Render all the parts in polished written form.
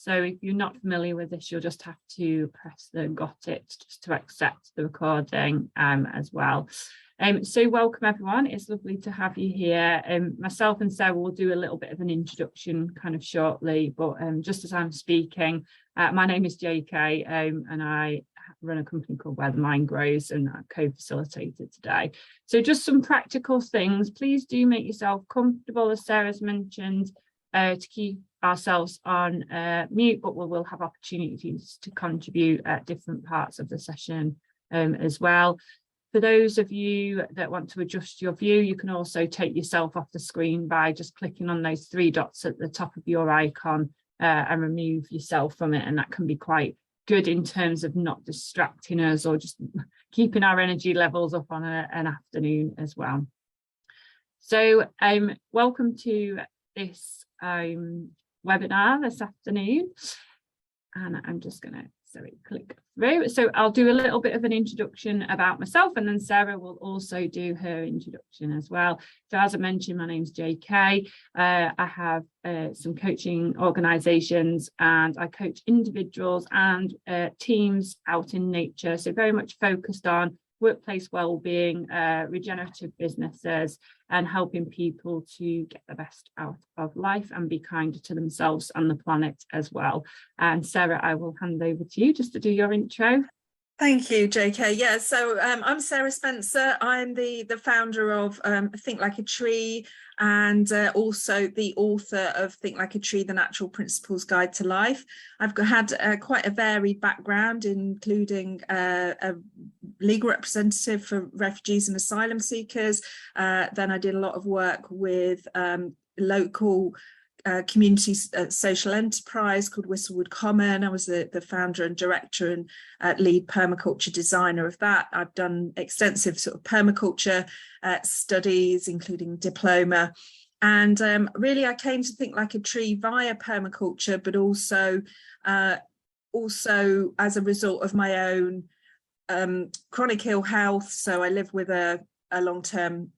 So if you're not familiar with this, you'll just have to press the got it just to accept the recording as well. So welcome everyone, it's lovely to have you here. Myself and Sarah will do a little bit of an introduction kind of shortly, but just as I'm speaking, my name is JK and I run a company called Where the Mind Grows, and I co-facilitated today. So just some practical things, please do make yourself comfortable, as Sarah's mentioned, to keep ourselves on mute, but we will have opportunities to contribute at different parts of the session as well. For those of you that want to adjust your view, you can also take yourself off the screen by just clicking on those three dots at the top of your icon and remove yourself from it, and that can be quite good in terms of not distracting us or just keeping our energy levels up on an afternoon as well. So welcome to this webinar this afternoon, and I'm just going to click through. So I'll do a little bit of an introduction about myself, and then Sarah will also do her introduction as well. So as I mentioned, my name's JK. I have some coaching organisations, and I coach individuals and teams out in nature, so very much focused on workplace well-being, regenerative businesses, and helping people to get the best out of life and be kinder to themselves and the planet as well. And Sarah, I will hand over to you just to do your intro. Thank you, JK. Yeah, so I'm Sarah Spencer. I'm the founder of Think Like a Tree, and also the author of Think Like a Tree, The Natural Principles Guide to Life. I've had quite a varied background, including a legal representative for refugees and asylum seekers. Then I did a lot of work with local community social enterprise called Whistlewood Common. I was the founder and director and lead permaculture designer of that. I've done extensive sort of permaculture studies, including diploma. And really I came to Think Like a Tree via permaculture, but also as a result of my own chronic ill health. So I live with a long-term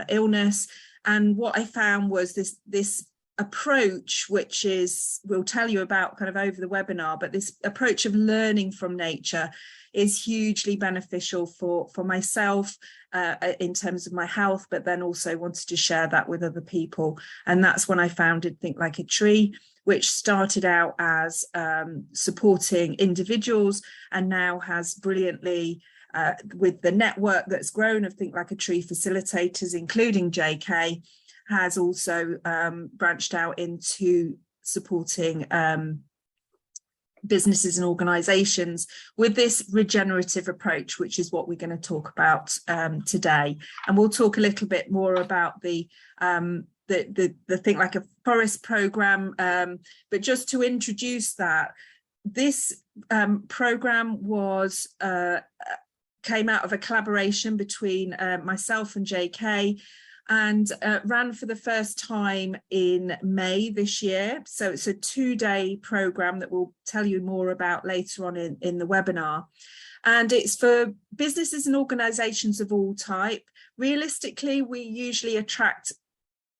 illness. And what I found was this approach, which is we'll tell you about kind of over the webinar, but this approach of learning from nature is hugely beneficial for myself in terms of my health, but then also wanted to share that with other people. And that's when I founded Think Like a Tree, which started out as supporting individuals, and now has brilliantly with the network that's grown of Think Like a Tree facilitators, including JK, has also branched out into supporting businesses and organisations with this regenerative approach, which is what we're going to talk about today. And we'll talk a little bit more about the Think Like a Forest programme, but just to introduce that, this programme was came out of a collaboration between myself and JK, and ran for the first time in May this year. So it's a 2-day programme that we'll tell you more about later on in the webinar. And it's for businesses and organisations of all type. Realistically, we usually attract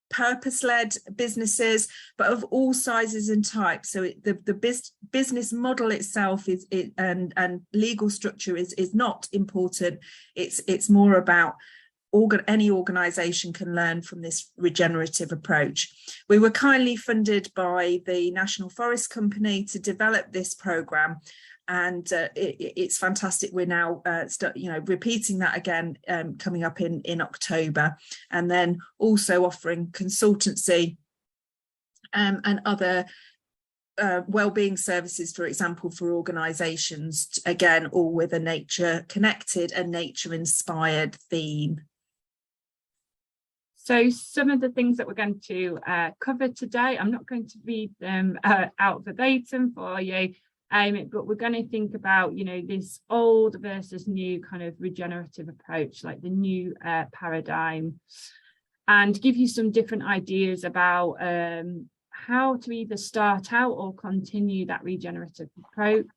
purpose-led businesses, but of all sizes and types. So the business model itself and legal structure is not important. It's more about any organisation can learn from this regenerative approach. We were kindly funded by the National Forest Company to develop this programme, and it's fantastic. We're now repeating that again coming up in October, and then also offering consultancy and other wellbeing services, for example, for organisations, again all with a nature connected and nature inspired theme. So some of the things that we're going to cover today, I'm not going to read them out verbatim for you, but we're going to think about, this old versus new kind of regenerative approach, like the new paradigm, and give you some different ideas about how to either start out or continue that regenerative approach.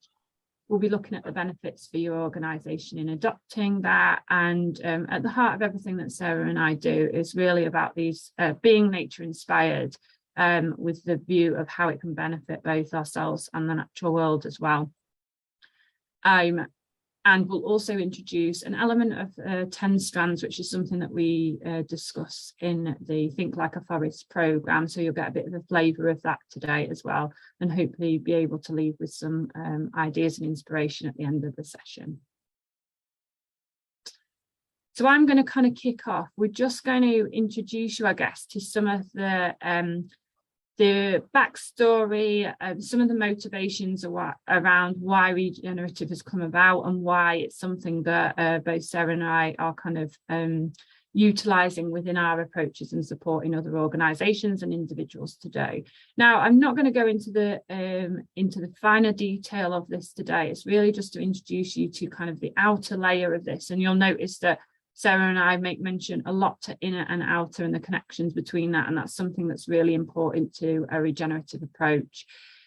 We'll be looking at the benefits for your organisation in adopting that, and at the heart of everything that Sarah and I do is really about these being nature inspired with the view of how it can benefit both ourselves and the natural world as well. And we'll also introduce an element of 10 strands, which is something that we discuss in the Think Like a Forest programme. So you'll get a bit of a flavour of that today as well, and hopefully be able to leave with some ideas and inspiration at the end of the session. So I'm going to kind of kick off. We're just going to introduce you, I guess, to some of the backstory, some of the motivations around why regenerative has come about and why it's something that both Sarah and I are kind of utilising within our approaches and supporting other organisations and individuals today. Now, I'm not going to go into the finer detail of this today. It's really just to introduce you to kind of the outer layer of this, and you'll notice that Sarah and I make mention a lot to inner and outer and the connections between that, and that's something that's really important to a regenerative approach.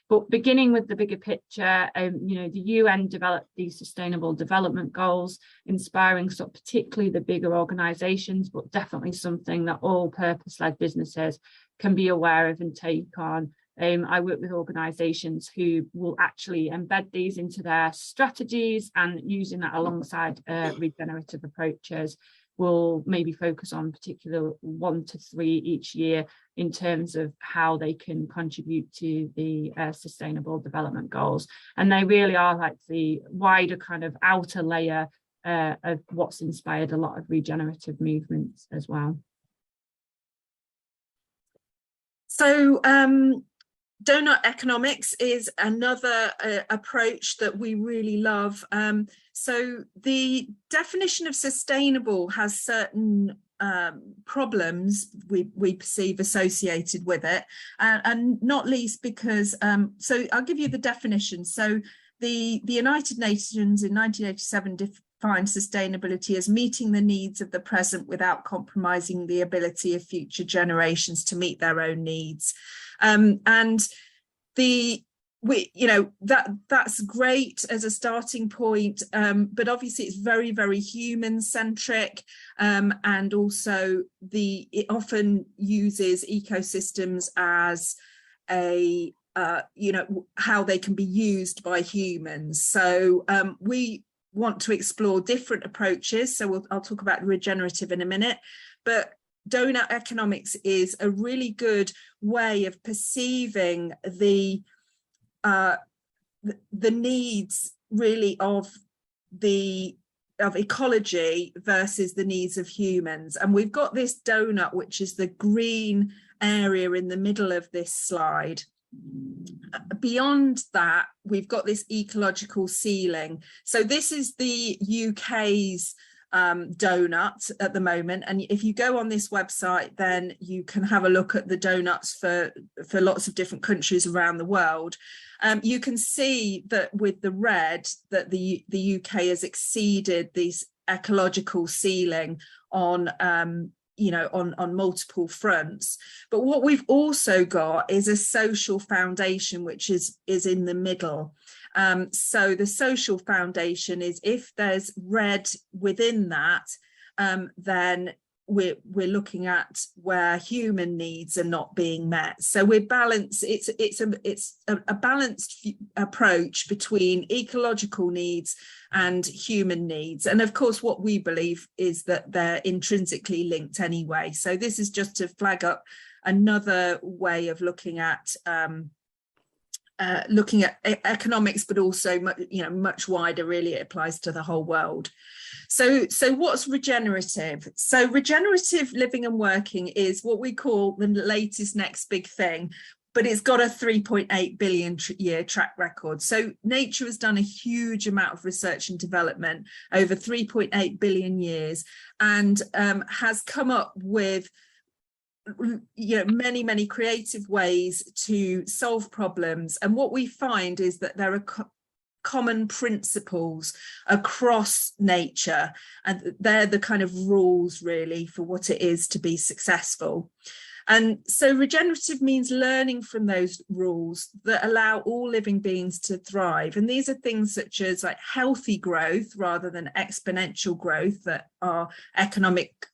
But beginning with the bigger picture, the UN developed these Sustainable Development Goals, inspiring sort of particularly the bigger organisations, but definitely something that all purpose-led businesses can be aware of and take on. I work with organisations who will actually embed these into their strategies, and using that alongside regenerative approaches will maybe focus on particular 1 to 3 each year in terms of how they can contribute to the Sustainable Development Goals. And they really are like the wider kind of outer layer of what's inspired a lot of regenerative movements as well. So donut economics is another approach that we really love. So the definition of sustainable has certain problems we perceive associated with it, and not least because, so I'll give you the definition. So the United Nations in 1987 defined sustainability as meeting the needs of the present without compromising the ability of future generations to meet their own needs. And that's great as a starting point, but obviously it's very, very human centric, and also it often uses ecosystems as a how they can be used by humans. So we want to explore different approaches. So I'll talk about regenerative in a minute, but donut economics is a really good way of perceiving the needs really of ecology versus the needs of humans. And we've got this donut, which is the green area in the middle of this slide. Beyond that, we've got this ecological ceiling. So this is the UK's donut at the moment, and if you go on this website, then you can have a look at the donuts for lots of different countries around the world. You can see that with the red that the UK has exceeded this ecological ceiling on on multiple fronts. But what we've also got is a social foundation, which is in the middle. So the social foundation is, if there's red within that, then we're looking at where human needs are not being met. So we're balanced. It's a balanced approach between ecological needs and human needs. And of course, what we believe is that they're intrinsically linked anyway. So this is just to flag up another way of looking at economics, but also much wider. Really, it applies to the whole world. So what's regenerative? So regenerative living and working is what we call the latest next big thing, but it's got a 3.8 billion year track record. So nature has done a huge amount of research and development over 3.8 billion years, and has come up with many creative ways to solve problems. And what we find is that there are common principles across nature, and they're the kind of rules really for what it is to be successful. And so regenerative means learning from those rules that allow all living beings to thrive. And these are things such as like healthy growth rather than exponential growth that our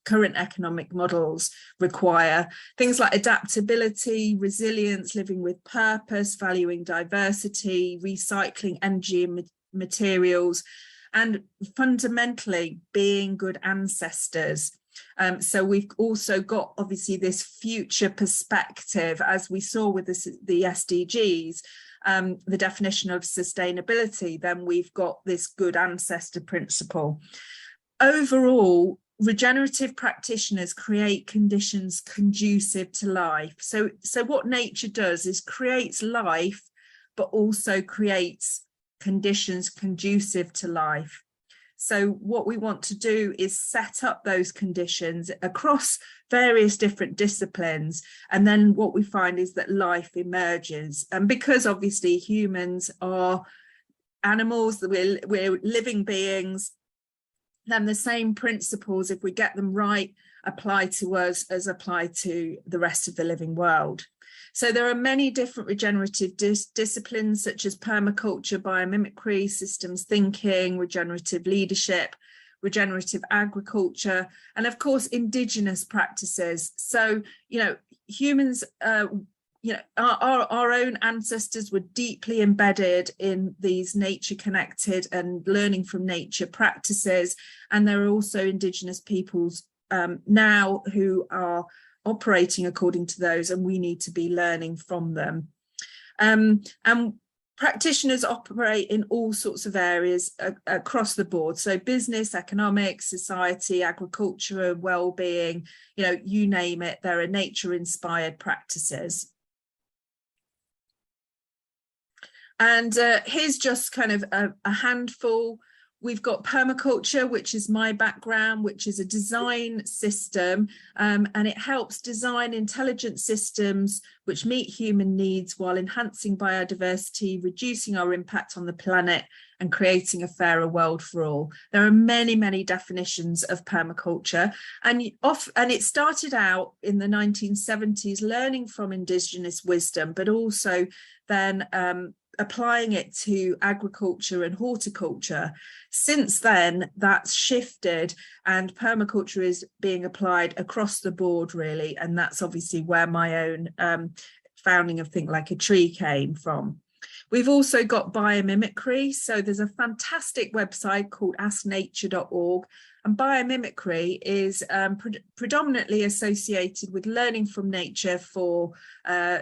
current economic models require. Things like adaptability, resilience, living with purpose, valuing diversity, recycling energy and materials, and fundamentally being good ancestors. So we've also got obviously this future perspective, as we saw with the SDGs, the definition of sustainability. Then we've got this good ancestor principle. Overall, regenerative practitioners create conditions conducive to life. So what nature does is creates life, but also creates conditions conducive to life. So what we want to do is set up those conditions across various different disciplines. And then what we find is that life emerges. And because obviously humans are animals, we're living beings, then the same principles, if we get them right, apply to us as apply to the rest of the living world. So there are many different regenerative disciplines such as permaculture, biomimicry, systems thinking, regenerative leadership, regenerative agriculture, and of course, indigenous practices. So, humans, our own ancestors were deeply embedded in these nature connected and learning from nature practices. And there are also indigenous peoples now who are operating according to those, and we need to be learning from them. And practitioners operate in all sorts of areas across the board. So business, economics, society, agriculture, well-being, you name it, there are nature-inspired practices. And here's just kind of a handful. We've got permaculture, which is my background, which is a design system, and it helps design intelligent systems which meet human needs while enhancing biodiversity, reducing our impact on the planet, and creating a fairer world for all. There are many, many definitions of permaculture, and it started out in the 1970s, learning from indigenous wisdom, but also then applying it to agriculture and horticulture. Since then, that's shifted, and permaculture is being applied across the board, really. And that's obviously where my own founding of Think Like a Tree came from. We've also got biomimicry. So there's a fantastic website called asknature.org. And biomimicry is predominantly associated with learning from nature for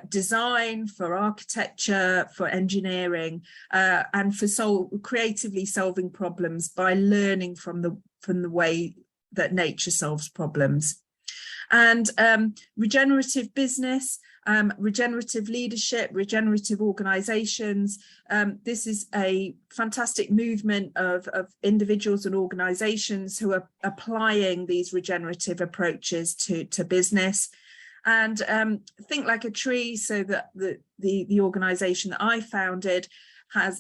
design, for architecture, for engineering, and for creatively solving problems by learning from the way that nature solves problems. And regenerative business, regenerative leadership, regenerative organizations. This is a fantastic movement of individuals and organizations who are applying these regenerative approaches to business. And Think Like a Tree, so that the organization that I founded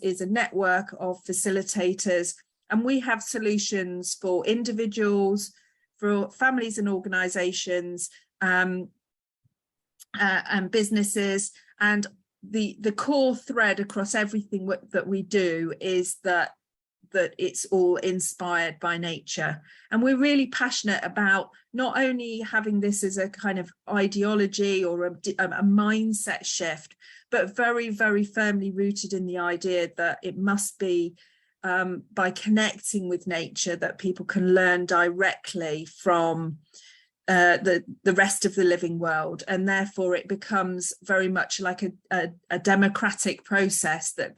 is a network of facilitators, and we have solutions for individuals, for families and organizations, and businesses. And the core thread across everything that we do is that it's all inspired by nature. And we're really passionate about not only having this as a kind of ideology or a mindset shift, but very, very firmly rooted in the idea that it must be by connecting with nature that people can learn directly from the rest of the living world, and therefore it becomes very much like a democratic process that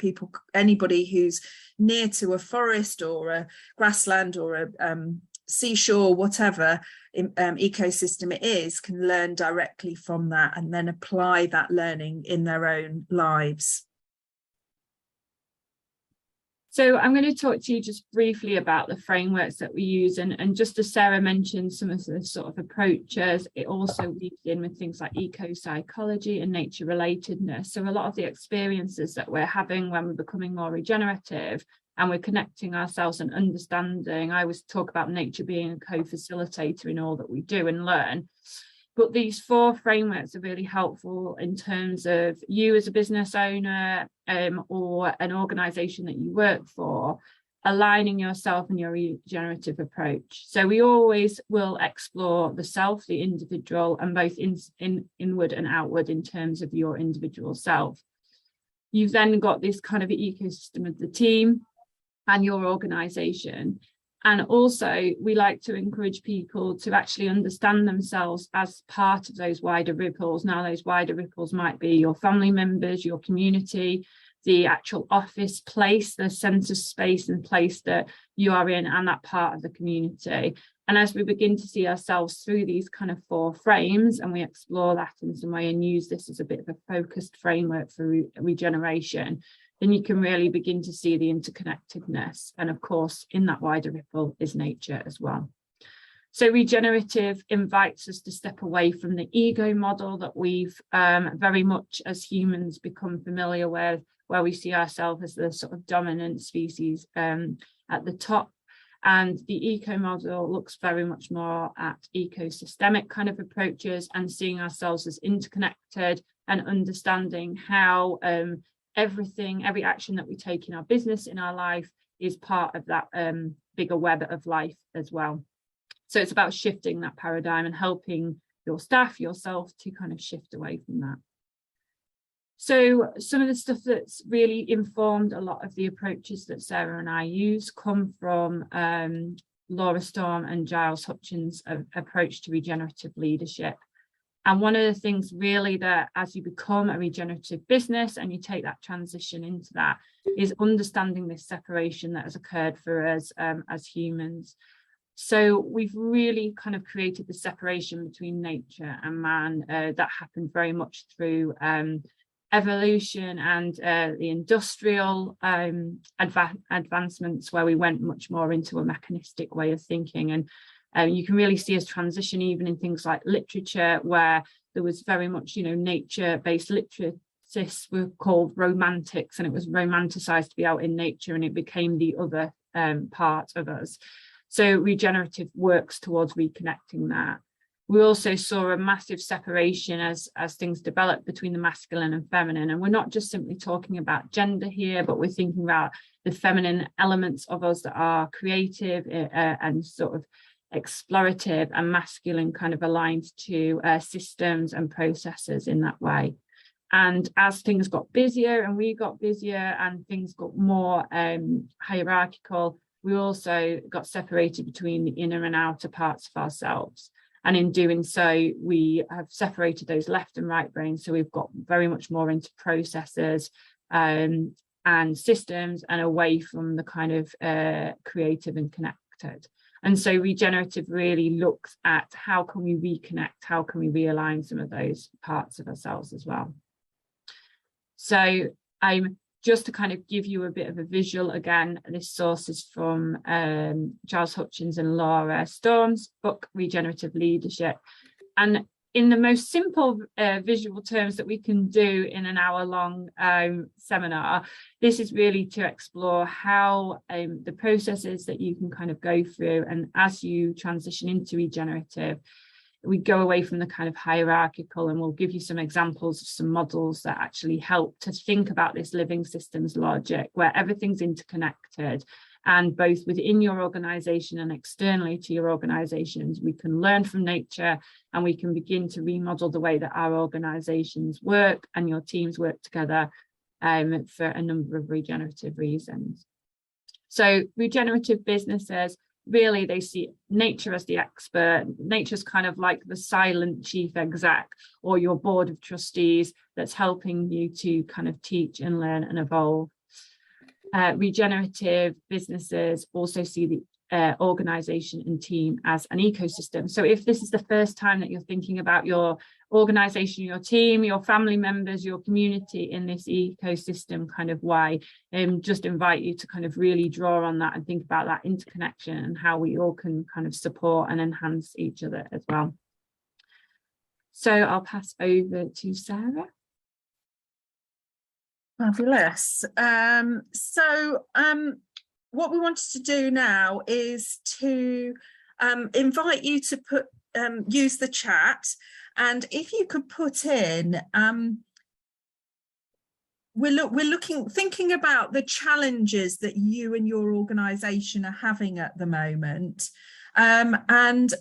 anybody who's near to a forest or a grassland or a seashore, whatever ecosystem it is, can learn directly from that and then apply that learning in their own lives. So I'm going to talk to you just briefly about the frameworks that we use, and just as Sarah mentioned some of the sort of approaches, it also weaves in with things like eco-psychology and nature relatedness. So a lot of the experiences that we're having when we're becoming more regenerative and we're connecting ourselves and understanding, I always talk about nature being a co-facilitator in all that we do and learn. But these 4 frameworks are really helpful in terms of you as a business owner or an organisation that you work for, aligning yourself and your regenerative approach. So we always will explore the self, the individual, and both inward and outward in terms of your individual self. You've then got this kind of ecosystem of the team and your organisation. And also, we like to encourage people to actually understand themselves as part of those wider ripples. Now, those wider ripples might be your family members, your community, the actual office place, the sense of space and place that you are in, and that part of the community. And as we begin to see ourselves through these kind of 4 frames, and we explore that in some way and use this as a bit of a focused framework for regeneration, then you can really begin to see the interconnectedness. And of course, in that wider ripple is nature as well. So regenerative invites us to step away from the ego model that we've very much as humans become familiar with, where we see ourselves as the sort of dominant species at the top. And the eco model looks very much more at ecosystemic kind of approaches and seeing ourselves as interconnected and understanding how every action that we take in our business, in our life, is part of that bigger web of life as well. So it's about shifting that paradigm and helping your staff, yourself, to kind of shift away from that. So some of the stuff that's really informed a lot of the approaches that Sarah and I use come from Laura Storm and Giles Hutchins' approach to regenerative leadership. And one of the things really that as you become a regenerative business and you take that transition into that is understanding this separation that has occurred for us as humans. So we've really kind of created the separation between nature and man that happened very much through evolution and the industrial advancements, where we went much more into a mechanistic way of thinking. And you can really see us transition even in things like literature, where there was very much, nature-based literatists were called romantics, and it was romanticized to be out in nature, and it became the other part of us. So regenerative works towards reconnecting that. We also saw a massive separation as things developed between the masculine and feminine. And we're not just simply talking about gender here, but we're thinking about the feminine elements of us that are creative and sort of explorative, and masculine kind of aligned to systems and processes in that way. And as things got busier and we got busier and things got more hierarchical, we also got separated between the inner and outer parts of ourselves. And in doing so, we have separated those left and right brains. So we've got very much more into processes and systems, and away from the kind of creative and connected. And so regenerative really looks at how can we reconnect, how can we realign some of those parts of ourselves as well. So just to kind of give you a bit of a visual, again, this source is from Giles Hutchins and Laura Storm's book, Regenerative Leadership. And in the most simple visual terms that we can do in an hour-long seminar, this is really to explore how the processes that you can kind of go through, and as you transition into regenerative, we go away from the kind of hierarchical, and we'll give you some examples of some models that actually help to think about this living systems logic, where everything's interconnected, and both within your organization and externally to your organizations, we can learn from nature, and we can begin to remodel the way that our organizations work and your teams work together for a number of regenerative reasons. So regenerative businesses, really, they see nature as the expert. Nature's kind of like the silent chief exec or your board of trustees that's helping you to kind of teach and learn and evolve. Regenerative businesses also see the organization and team as an ecosystem. So if this is the first time that you're thinking about your organization, your team, your family members, your community in this ecosystem kind of way, just invite you to kind of really draw on that and think about that interconnection and how we all can kind of support and enhance each other as well. So I'll pass over to Sarah. Fabulous. What we wanted to do now is to invite you to use the chat, And if you could put in, thinking about the challenges that you and your organisation are having at the moment, and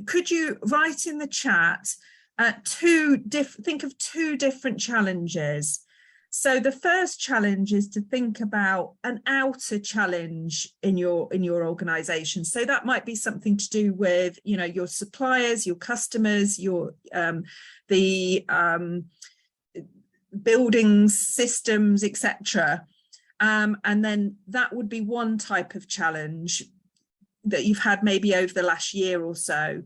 could you write in the chat think of two different challenges. So the first challenge is to think about an outer challenge in your organisation. So that might be something to do with, you know, your suppliers, your customers, your buildings, systems, etc. And then that would be one type of challenge that you've had maybe over the last year or so.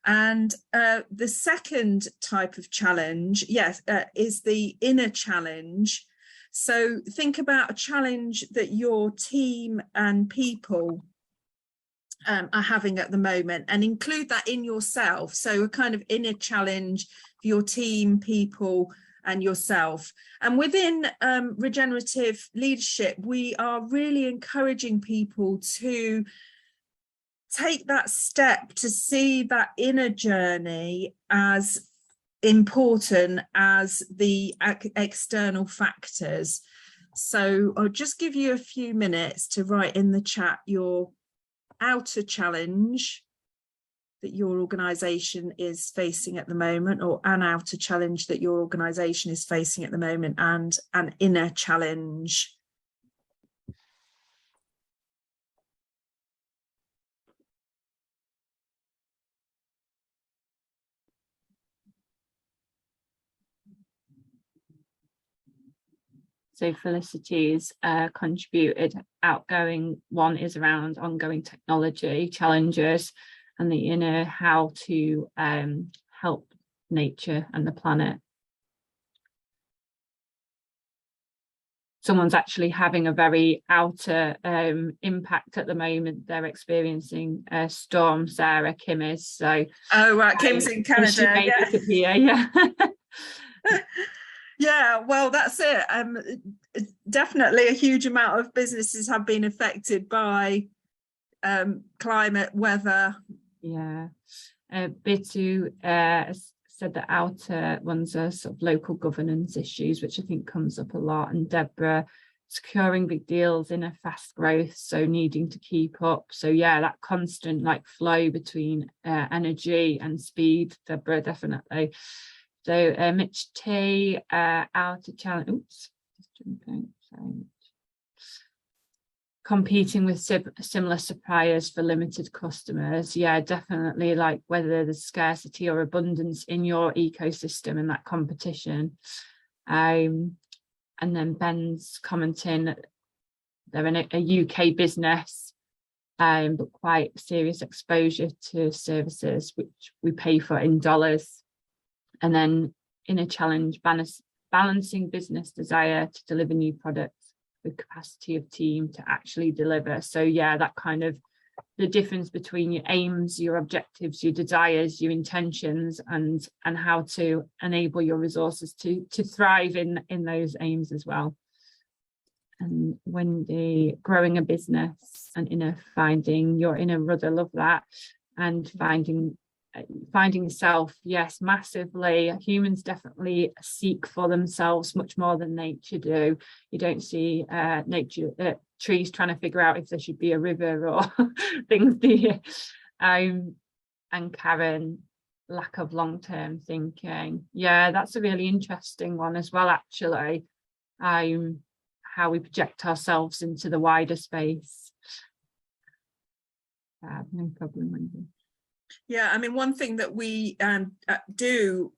And the second type of challenge, is the inner challenge. So think about a challenge that your team and people are having at the moment, and include that in yourself. So a kind of inner challenge for your team, people, and yourself. And within regenerative leadership, we are really encouraging people to take that step to see that inner journey as important as the external factors. So I'll just give you a few minutes to write in the chat your outer challenge that your organisation is facing at the moment, or an outer challenge that your organisation is facing at the moment, and an inner challenge. So Felicity's contributed. Outgoing one is around ongoing technology challenges, and the inner how to help nature and the planet. Someone's actually having a very outer impact at the moment. They're experiencing a storm. Sarah, Kim is. So oh right, Kim's in Canada. Yeah. Yeah, well, that's it. Definitely a huge amount of businesses have been affected by climate, weather. Yeah. Bitu said that outer ones are sort of local governance issues, which I think comes up a lot. And Deborah, securing big deals in a fast growth, so needing to keep up. So yeah, that constant like flow between energy and speed. Deborah, definitely. So Mitch T, outer challenge. Oops, just jumping. Sorry. Competing with similar suppliers for limited customers. Yeah, definitely, like whether there's scarcity or abundance in your ecosystem and that competition. And then Ben's commenting, they're in a UK business, but quite serious exposure to services which we pay for in dollars. And then in a challenge, balancing business desire to deliver new products with capacity of team to actually deliver. So yeah, that kind of the difference between your aims, your objectives, your desires, your intentions, and how to enable your resources to thrive in those aims as well. And Wendy, growing a business and finding your inner rudder, love that. And finding self, yes, massively. Humans definitely seek for themselves much more than nature do. You don't see trees trying to figure out if there should be a river or things, do you? And Karen, lack of long-term thinking. Yeah, that's a really interesting one as well, actually. How we project ourselves into the wider space. No problem, Wendy. Yeah, I mean, one thing that we do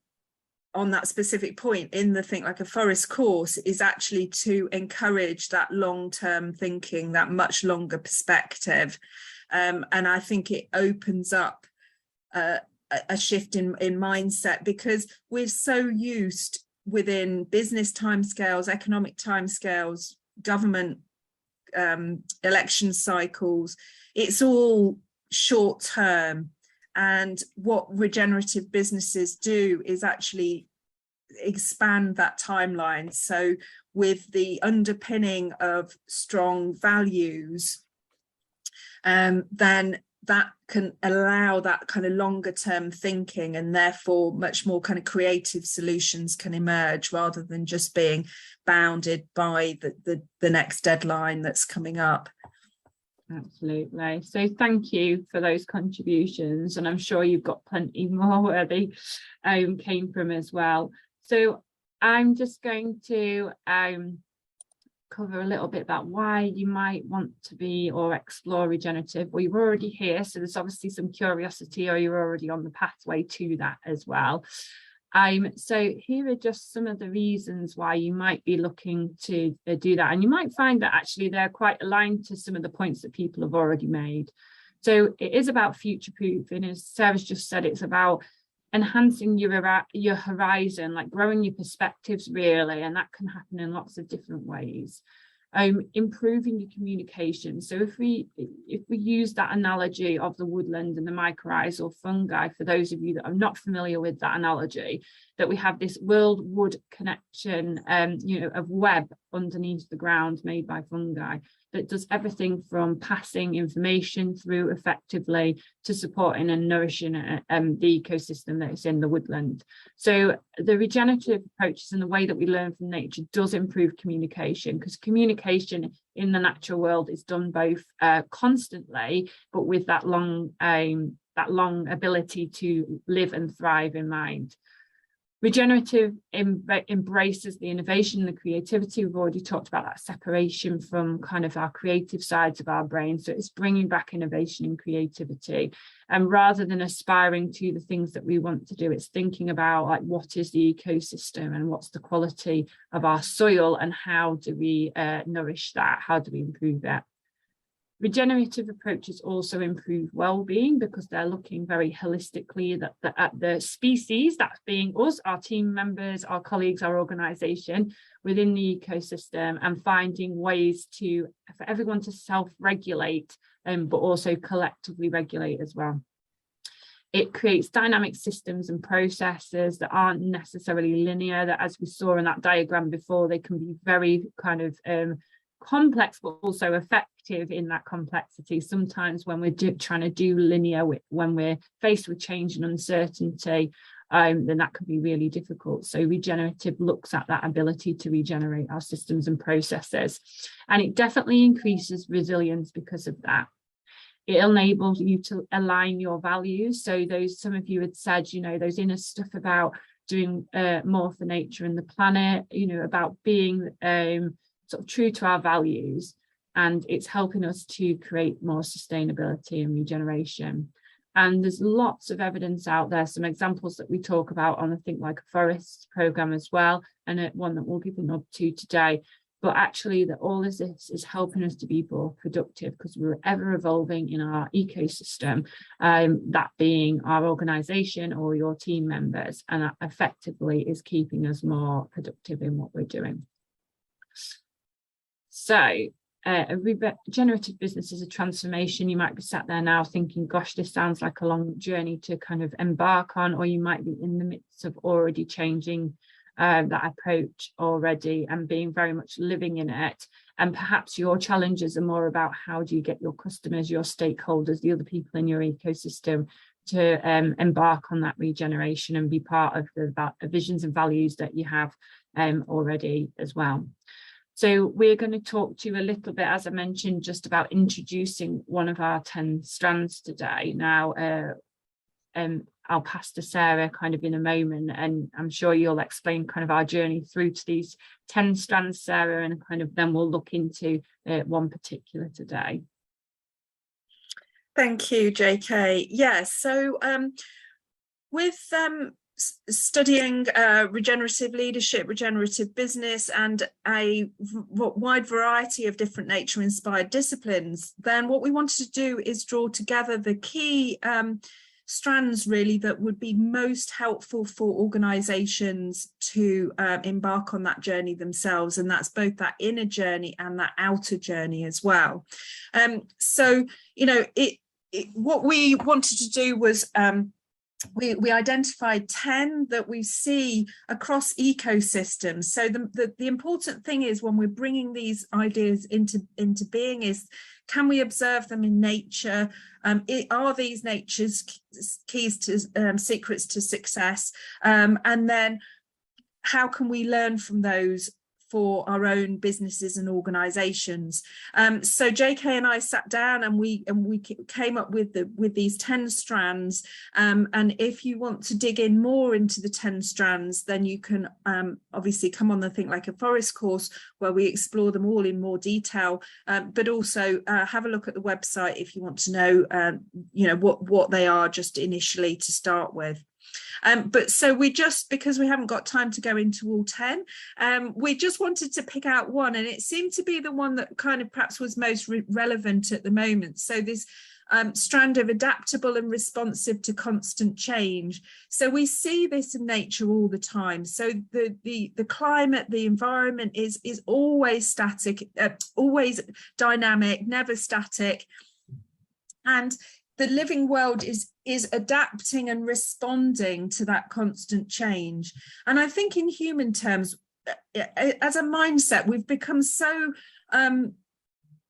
on that specific point in the Think Like a Forest course is actually to encourage that long-term thinking, that much longer perspective. And I think it opens up a shift in mindset, because we're so used within business timescales, economic timescales, government election cycles. It's all short term. And what regenerative businesses do is actually expand that timeline. So with the underpinning of strong values, then that can allow that kind of longer term thinking, and therefore much more kind of creative solutions can emerge rather than just being bounded by the next deadline that's coming up. Absolutely. So thank you for those contributions, and I'm sure you've got plenty more where they came from as well. So I'm just going to cover a little bit about why you might want to be or explore regenerative. Well, you're already here, so there's obviously some curiosity, or you're already on the pathway to that as well. So here are just some of the reasons why you might be looking to do that. And you might find that actually they're quite aligned to some of the points that people have already made. So it is about future-proofing. As Sarah's just said, it's about enhancing your horizon, like growing your perspectives really, and that can happen in lots of different ways. Improving your communication. So if we use that analogy of the woodland and the mycorrhizal fungi, for those of you that are not familiar with that analogy, that we have this world wood connection, of web underneath the ground made by fungi that does everything from passing information through effectively to supporting and nourishing the ecosystem that is in the woodland. So the regenerative approaches and the way that we learn from nature does improve communication, because communication in the natural world is done both constantly, but with that long ability to live and thrive in mind. Regenerative embraces the innovation and the creativity. We've already talked about that separation from kind of our creative sides of our brain. So it's bringing back innovation and creativity. And rather than aspiring to the things that we want to do, it's thinking about like what is the ecosystem and what's the quality of our soil and how do we nourish that? How do we improve that? Regenerative approaches also improve well-being because they're looking very holistically at the species, that being us, our team members, our colleagues, our organisation within the ecosystem, and finding ways for everyone to self-regulate, but also collectively regulate as well. It creates dynamic systems and processes that aren't necessarily linear, that as we saw in that diagram before, they can be very kind of complex, but also effective in that complexity. Sometimes when we're trying to do linear, when we're faced with change and uncertainty, then that can be really difficult. So regenerative looks at that ability to regenerate our systems and processes. And it definitely increases resilience because of that. It enables you to align your values. So some of you had said, those inner stuff about doing more for nature and the planet, about being sort of true to our values, and it's helping us to create more sustainability and regeneration. And there's lots of evidence out there, some examples that we talk about on the Think Like a Forest programme as well, and one that we'll give a nod to today. But actually that all of this is helping us to be more productive because we're ever evolving in our ecosystem, that being our organisation or your team members, and that effectively is keeping us more productive in what we're doing. So a regenerative business is a transformation. You might be sat there now thinking, gosh, this sounds like a long journey to kind of embark on, or you might be in the midst of already changing that approach already and being very much living in it. And perhaps your challenges are more about how do you get your customers, your stakeholders, the other people in your ecosystem to embark on that regeneration and be part of the visions and values that you have already as well. So we're going to talk to you a little bit, as I mentioned, just about introducing one of our 10 strands today. Now, I'll pass to Sarah kind of in a moment, and I'm sure you'll explain kind of our journey through to these 10 strands, Sarah, and kind of then we'll look into one particular today. Thank you, JK. Yeah, so with studying regenerative leadership, regenerative business, and a wide variety of different nature-inspired disciplines, then what we wanted to do is draw together the key strands really that would be most helpful for organizations to embark on that journey themselves, and that's both that inner journey and that outer journey as well. So what we wanted to do was we identified 10 that we see across ecosystems. So the important thing is, when we're bringing these ideas into being, is can we observe them in nature? Are these nature's keys to secrets to success? And then how can we learn from those for our own businesses and organizations? So JK and I sat down and we came up with these 10 strands, and if you want to dig in more into the 10 strands, then you can obviously come on the Think Like a Forest course, where we explore them all in more detail, but also have a look at the website if you want to know what they are just initially to start with. But so we just, because we haven't got time to go into all 10, we just wanted to pick out one, and it seemed to be the one that kind of perhaps was most relevant at the moment. So this strand of adaptable and responsive to constant change. So we see this in nature all the time. So the climate, the environment is always static, always dynamic, never static. And the living world is adapting and responding to that constant change. And I think in human terms, as a mindset, we've become so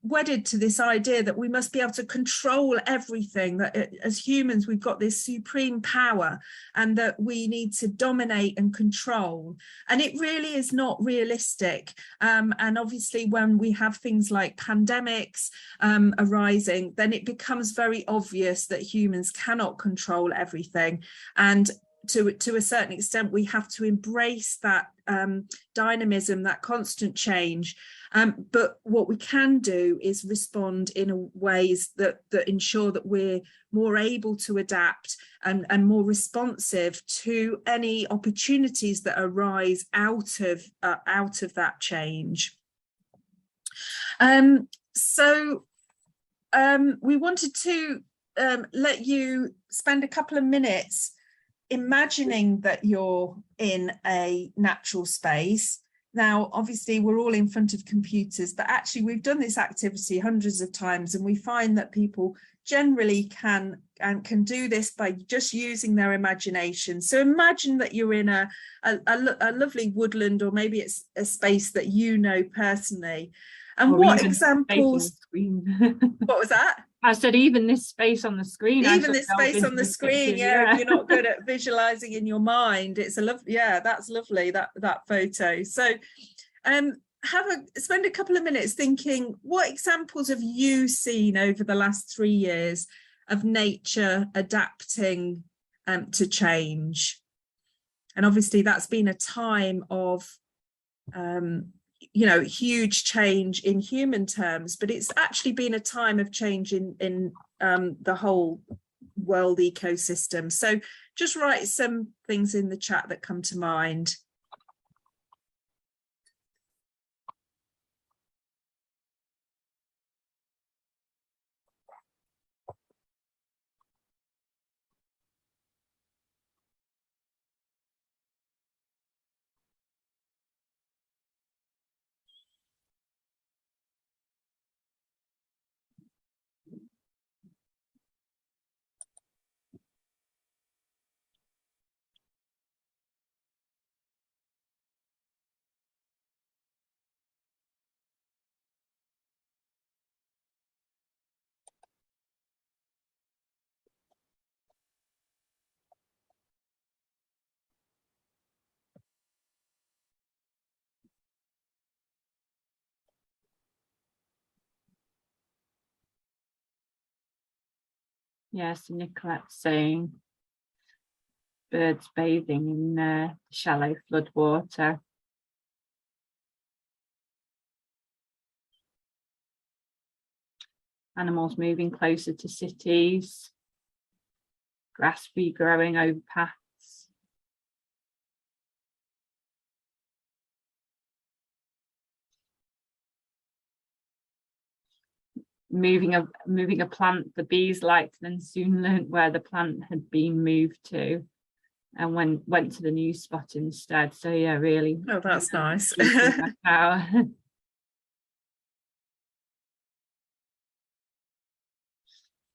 wedded to this idea that we must be able to control everything, that as humans we've got this supreme power and that we need to dominate and control, and it really is not realistic. And obviously when we have things like pandemics arising, then it becomes very obvious that humans cannot control everything, and to a certain extent we have to embrace that dynamism, that constant change. But what we can do is respond in ways that ensure that we're more able to adapt and more responsive to any opportunities that arise out of that change. So we wanted to let you spend a couple of minutes imagining that you're in a natural space. Now, obviously, we're all in front of computers, but actually we've done this activity hundreds of times, and we find that people generally can do this by just using their imagination. So imagine that you're in a lovely woodland, or maybe it's a space that you know personally. And or what examples? What was that? I said even this space on the screen. Even this space on the screen, yeah. If you're not good at visualizing in your mind, it's a lovely, yeah, that's lovely, that photo. So spend a couple of minutes thinking, what examples have you seen over the last 3 years of nature adapting to change? And obviously that's been a time of huge change in human terms, but it's actually been a time of change in the whole world ecosystem. So just write some things in the chat that come to mind. Yes, Nicolette's saying birds bathing in shallow flood water. Animals moving closer to cities. Grass regrowing over paths. Moving a plant the bees liked, then soon learnt where the plant had been moved to, and went to the new spot instead. So yeah, really. Oh, that's nice.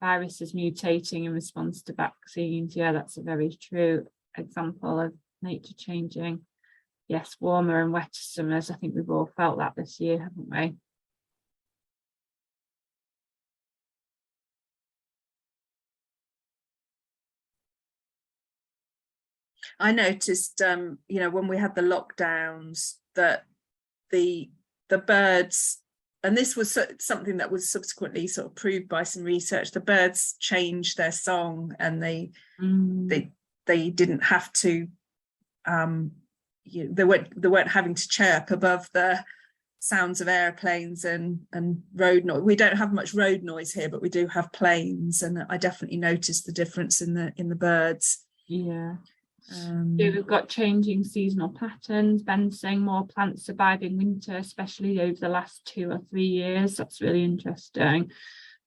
viruses mutating in response to vaccines. Yeah, that's a very true example of nature changing. Yes, warmer and wetter summers. I think we've all felt that this year, haven't we? I noticed, when we had the lockdowns, that the birds, and this was something that was subsequently sort of proved by some research, the birds changed their song, and they didn't have to, they weren't having to chirp above the sounds of airplanes and road noise. We don't have much road noise here, but we do have planes, and I definitely noticed the difference in the birds. Yeah. So we've got changing seasonal patterns. Ben saying more plants surviving winter, especially over the last 2 or 3 years. That's really interesting.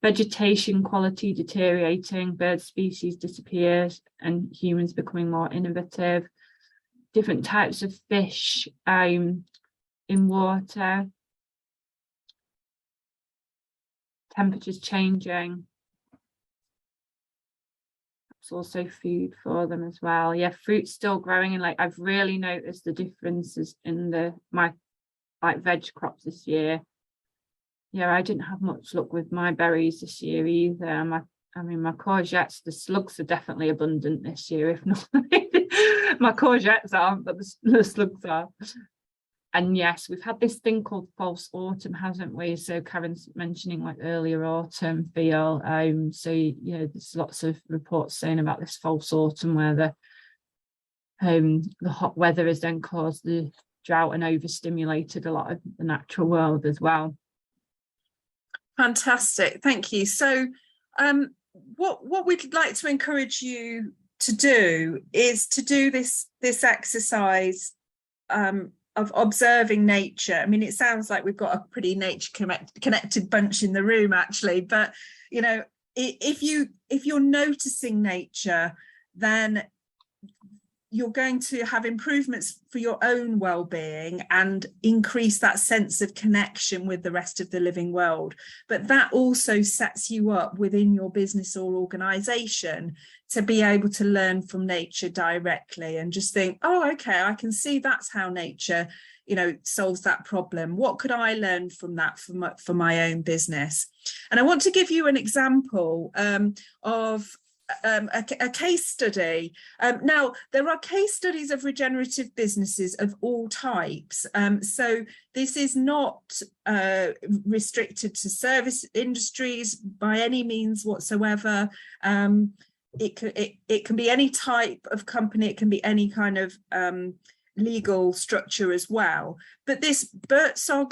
Vegetation quality deteriorating, bird species disappears, and humans becoming more innovative. Different types of fish in water. Temperatures changing. It's also food for them as well. Yeah, fruit's still growing, and like I've really noticed the differences in my veg crops this year. Yeah, I didn't have much luck with my berries this year either. My courgettes, the slugs are definitely abundant this year, if not. My courgettes aren't, but the slugs are. And yes, we've had this thing called false autumn, hasn't we? So Karen's mentioning like earlier autumn feel. So there's lots of reports saying about this false autumn where the hot weather has then caused the drought and overstimulated a lot of the natural world as well. Fantastic, thank you. So what we'd like to encourage you to do is to do this exercise of observing nature. I mean, it sounds like we've got a pretty nature connected bunch in the room actually, but if you're noticing nature, then you're going to have improvements for your own well-being and increase that sense of connection with the rest of the living world. But that also sets you up within your business or organization to be able to learn from nature directly and just think, oh, okay, I can see that's how nature, solves that problem. What could I learn from that for my own business? And I want to give you an example of a case study. Now, there are case studies of regenerative businesses of all types. So this is not restricted to service industries by any means whatsoever. It can be any type of company. It can be any kind of legal structure as well. But this Birdsong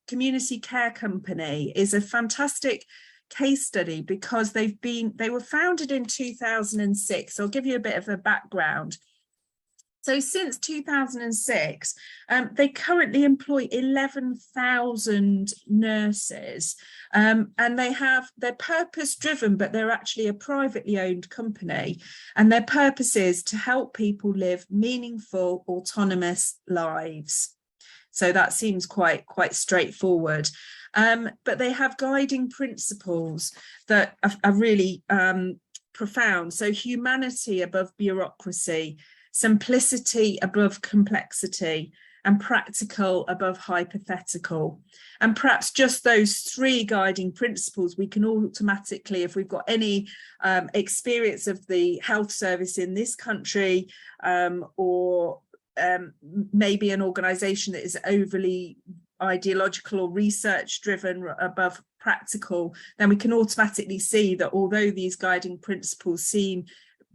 Community Care Company is a fantastic case study because they were founded in 2006. I'll give you a bit of a background. So since 2006, they currently employ 11,000 nurses, and they're purpose driven, but they're actually a privately owned company, and their purpose is to help people live meaningful, autonomous lives. So that seems quite straightforward. But they have guiding principles that are really profound. So humanity above bureaucracy, simplicity above complexity, and practical above hypothetical. And perhaps just those 3 guiding principles, we can automatically, if we've got any experience of the health service in this country, or maybe an organisation that is overly ideological or research driven above practical, then we can automatically see that although these guiding principles seem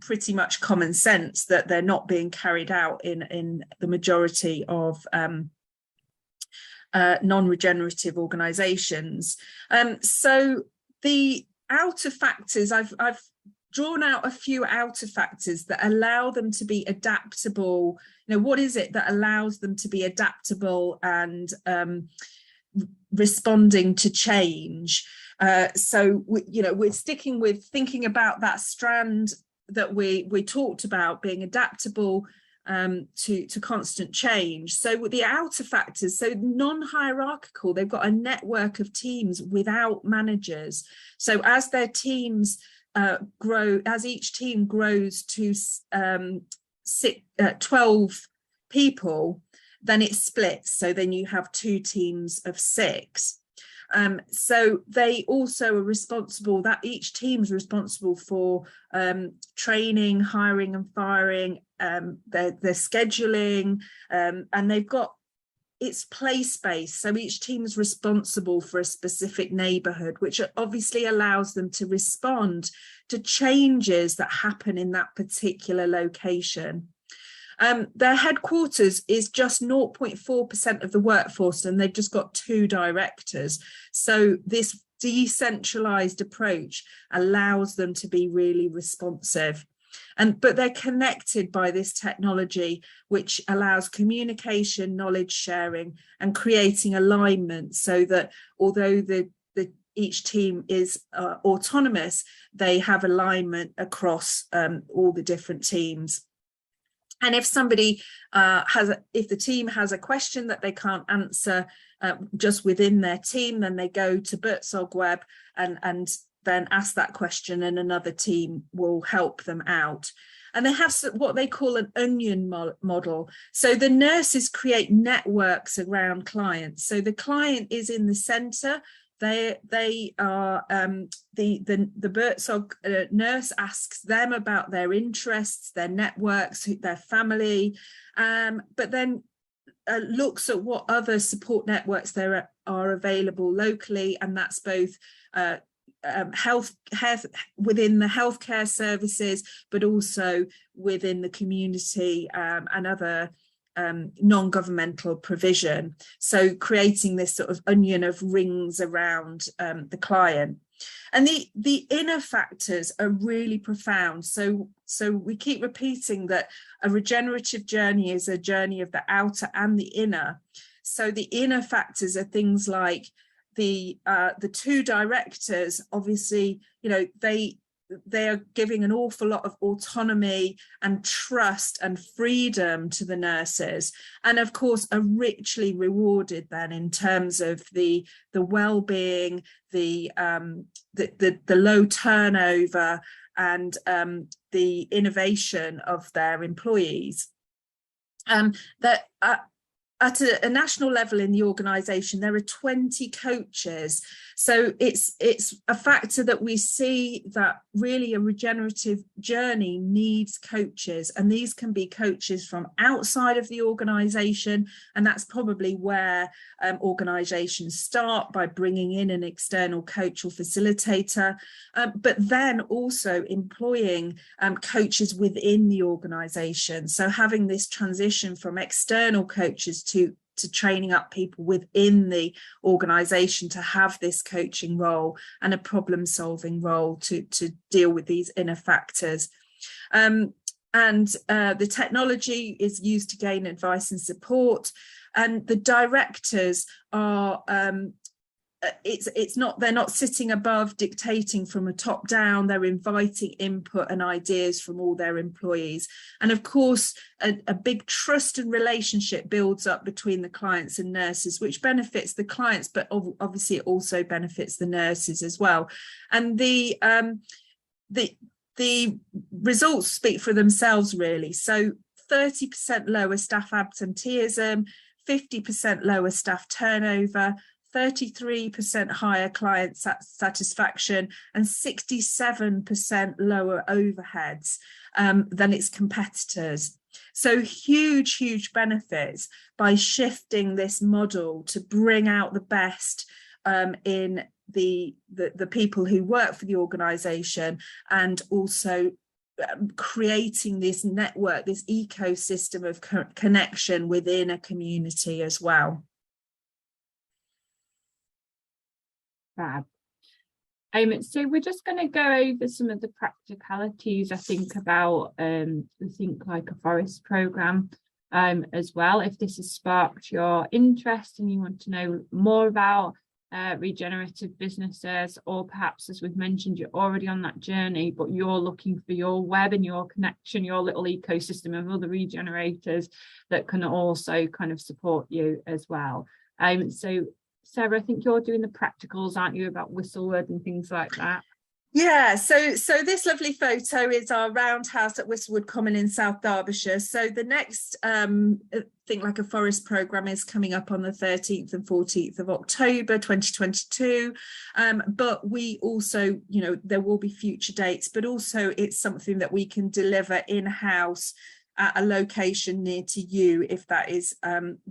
pretty much common sense, that they're not being carried out in the majority of non-regenerative organizations. So the outer factors, I've drawn out a few outer factors that allow them to be adaptable. What is it that allows them to be adaptable and responding to change? So we're sticking with thinking about that strand that we talked about, being adaptable, to constant change. So with the outer factors, so non-hierarchical, they've got a network of teams without managers. So as their teams grow, as each team grows to 12 people, then it splits. So then you have 2 teams of 6. So they also are responsible, that each team's responsible for training, hiring and firing, their scheduling, and they've got, it's place-based. So each team's responsible for a specific neighbourhood, which obviously allows them to respond to changes that happen in that particular location. Their headquarters is just 0.4% of the workforce, and they've just got 2 directors. So this decentralized approach allows them to be really responsive. But they're connected by this technology, which allows communication, knowledge sharing, and creating alignment, so that although each team is autonomous, they have alignment across all the different teams. And if somebody if the team has a question that they can't answer just within their team, then they go to Buurtzorg Web and then ask that question, and another team will help them out. And they have what they call an onion model. So the nurses create networks around clients. So the client is in the center. They are the Buurtzorg nurse asks them about their interests, their networks, their family, but then looks at what other support networks there are available locally, and that's both health within the healthcare services, but also within the community and other non-governmental provision. So creating this sort of onion of rings around the client. And the inner factors are really profound. So we keep repeating that a regenerative journey is a journey of the outer and the inner. So the inner factors are things like the 2 directors, obviously, you know, they are giving an awful lot of autonomy and trust and freedom to the nurses, and of course are richly rewarded then in terms of the well-being, the low turnover, and the innovation of their employees. That at a national level in the organisation, there are 20 coaches. So it's a factor that we see that really a regenerative journey needs coaches, and these can be coaches from outside of the organisation, and that's probably where organisations start, by bringing in an external coach or facilitator, but then also employing coaches within the organisation. So having this transition from external coaches to training up people within the organisation to have this coaching role and a problem-solving role to deal with these inner factors. And the technology is used to gain advice and support, and the directors are they're not sitting above dictating from a top down. They're inviting input and ideas from all their employees, and of course a big trust and relationship builds up between the clients and nurses, which benefits the clients, but obviously it also benefits the nurses as well. And the results speak for themselves, really. So 30% lower staff absenteeism, 50% lower staff turnover, 33% higher client satisfaction, and 67% lower overheads than its competitors. So huge benefits by shifting this model to bring out the best in the people who work for the organisation, and also creating this network, this ecosystem of connection within a community as well. Fab. So we're just going to go over some of the practicalities, I think, about the Think Like a Forest programme as well. If this has sparked your interest and you want to know more about regenerative businesses, or perhaps, as we've mentioned, you're already on that journey, but you're looking for your web and your connection, your little ecosystem of other regenerators that can also kind of support you as well. So Sarah, I think you're doing the practicals, aren't you, about Whistlewood and things like that? Yeah, so this lovely photo is our roundhouse at Whistlewood Common in South Derbyshire. So the next Think Like a Forest programme is coming up on the 13th and 14th of October 2022. But we also, you know, there will be future dates, but also it's something that we can deliver in-house at a location near to you if that is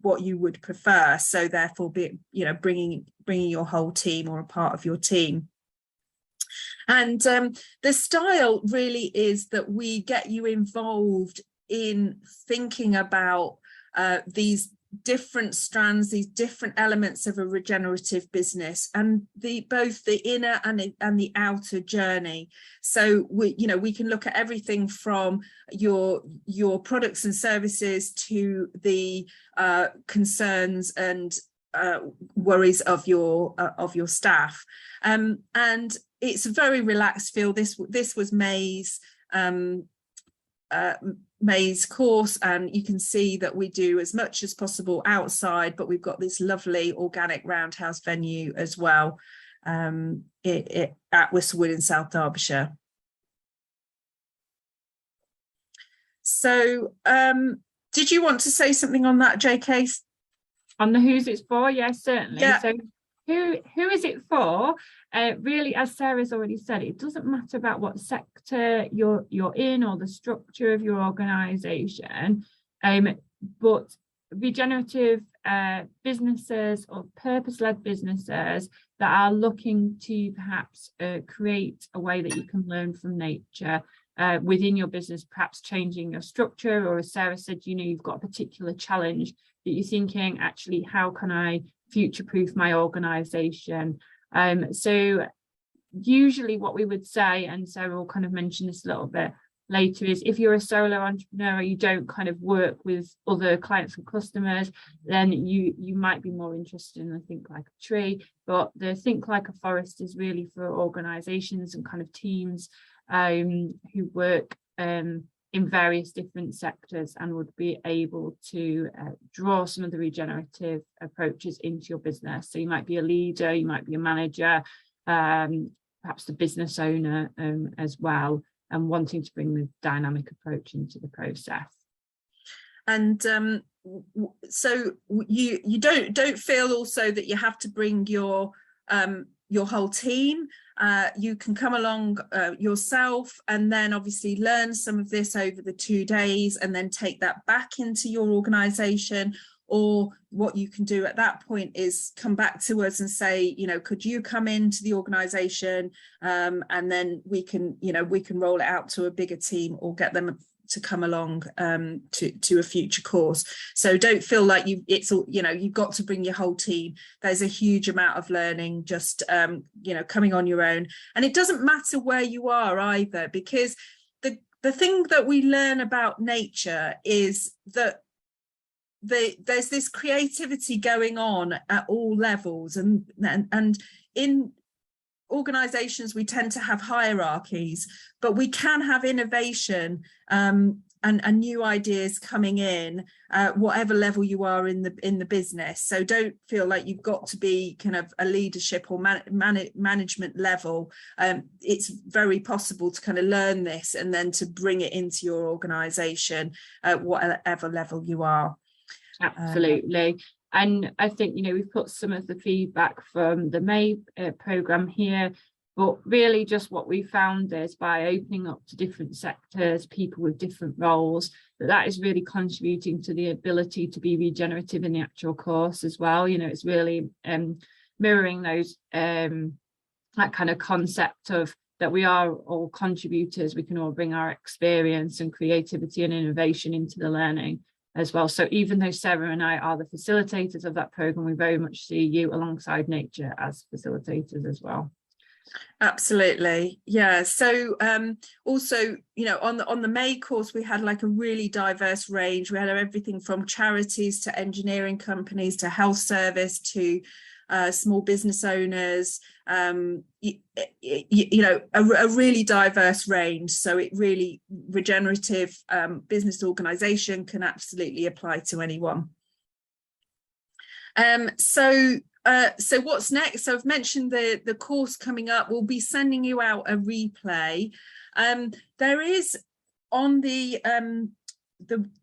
what you would prefer. So therefore, bringing your whole team or a part of your team. And the style really is that we get you involved in thinking about these different strands, these different elements of a regenerative business, and both the inner and the outer journey. So we can look at everything from your products and services to the concerns and worries of your staff, and it's a very relaxed feel. This was May's course, and you can see that we do as much as possible outside, but we've got this lovely organic roundhouse venue as well at Whistlewood in South Derbyshire. So did you want to say something on that, JK? On the who's it's for? Yes, certainly. Yeah. So who is it for? Really, as Sarah's already said, it doesn't matter about what sector you're in or the structure of your organisation, but regenerative businesses or purpose-led businesses that are looking to perhaps create a way that you can learn from nature within your business, perhaps changing your structure, or as Sarah said, you've got a particular challenge that you're thinking, actually, how can I future-proof my organisation? So usually what we would say, and Sarah will kind of mention this a little bit later, is if you're a solo entrepreneur, you don't kind of work with other clients and customers, then you might be more interested in the Think Like a Tree. But the Think Like a Forest is really for organisations and kind of teams who work in various different sectors and would be able to draw some of the regenerative approaches into your business. So you might be a leader, you might be a manager, perhaps the business owner as well, and wanting to bring the dynamic approach into the process. And so you don't feel also that you have to bring your whole team. You can come along yourself and then obviously learn some of this over the 2 days and then take that back into your organisation. Or what you can do at that point is come back to us and say, could you come into the organisation, and then we can roll it out to a bigger team or get them to come along to a future course. So don't feel like you've got to bring your whole team. There's a huge amount of learning just coming on your own, and it doesn't matter where you are either, because the thing that we learn about nature is that there's this creativity going on at all levels, and in organizations we tend to have hierarchies, but we can have innovation and new ideas coming in whatever level you are in the business. So don't feel like you've got to be kind of a leadership or management level. It's very possible to kind of learn this and then to bring it into your organization at whatever level you are. Absolutely. And I think, we've put some of the feedback from the May programme here, but really just what we found is by opening up to different sectors, people with different roles, that is really contributing to the ability to be regenerative in the actual course as well. It's really mirroring those, that kind of concept of that we are all contributors, we can all bring our experience and creativity and innovation into the learning as well. So even though Sarah and I are the facilitators of that programme, we very much see you alongside nature as facilitators as well. Absolutely. Yeah. So also, on the May course, we had like a really diverse range. We had everything from charities to engineering companies to health service to small business owners, you know, a really diverse range. So it really, regenerative business organisation can absolutely apply to anyone. So what's next? So I've mentioned the course coming up. We'll be sending you out a replay. There is on the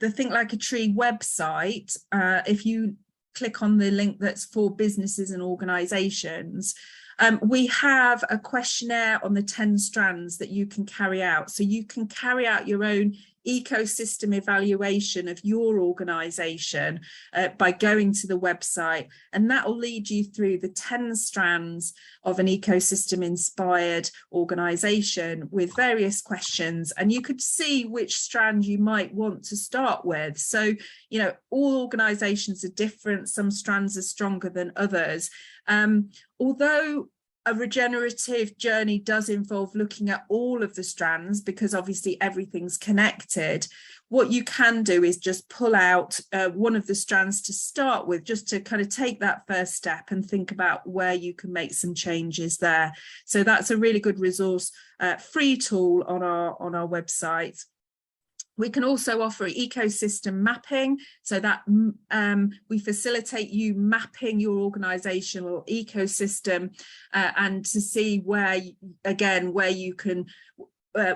Think Like a Tree website, if you click on the link that's for businesses and organisations, we have a questionnaire on the 10 strands that you can carry out. So you can carry out your own ecosystem evaluation of your organisation by going to the website, and that will lead you through the 10 strands of an ecosystem inspired organisation with various questions, and you could see which strand you might want to start with. So, you know, all organisations are different. Some strands are stronger than others. Although a regenerative journey does involve looking at all of the strands, because obviously everything's connected, what you can do is just pull out one of the strands to start with, just to kind of take that first step and think about where you can make some changes there. So that's a really good resource, free tool on our website. We can also offer ecosystem mapping, so that we facilitate you mapping your organisational ecosystem and to see where, again, where you can,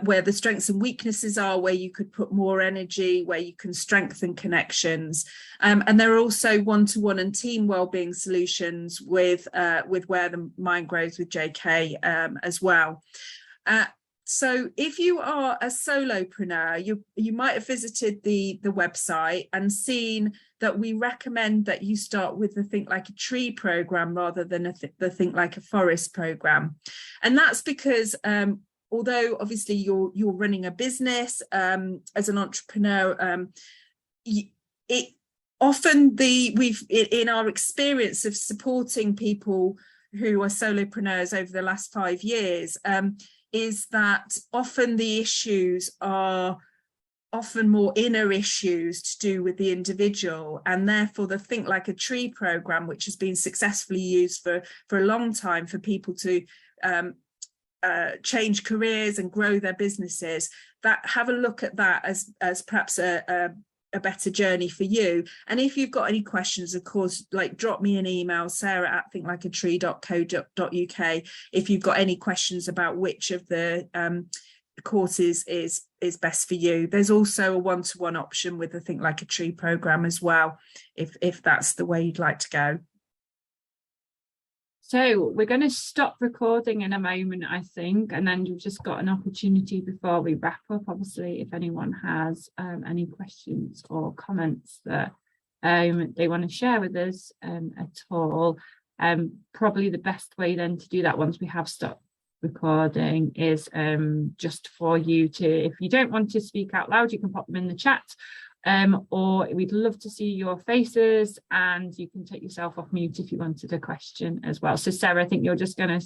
where the strengths and weaknesses are, where you could put more energy, where you can strengthen connections. And there are also one-to-one and team wellbeing solutions with Where the Mind Grows with JK as well. So if you are a solopreneur, you might have visited the website and seen that we recommend that you start with the Think Like a Tree program rather than the Think Like a Forest program. And that's because although obviously you're running a business as an entrepreneur, in our experience of supporting people who are solopreneurs over the last 5 years, is that often the issues are often more inner issues to do with the individual, and therefore the Think Like a Tree program, which has been successfully used for a long time for people to change careers and grow their businesses, that have a look at that as perhaps a better journey for you. And if you've got any questions, of course, like drop me an email, sarah@thinklikeatree.co.uk, if you've got any questions about which of the courses is best for you. There's also a one-to-one option with the Think Like a Tree program as well, if that's the way you'd like to go. So we're going to stop recording in a moment, I think, and then you've just got an opportunity before we wrap up. Obviously, if anyone has any questions or comments that they want to share with us at all, probably the best way then to do that once we have stopped recording is just for you to, if you don't want to speak out loud, you can pop them in the chat. Or we'd love to see your faces, and you can take yourself off mute if you wanted a question as well. So Sarah, I think you're just going to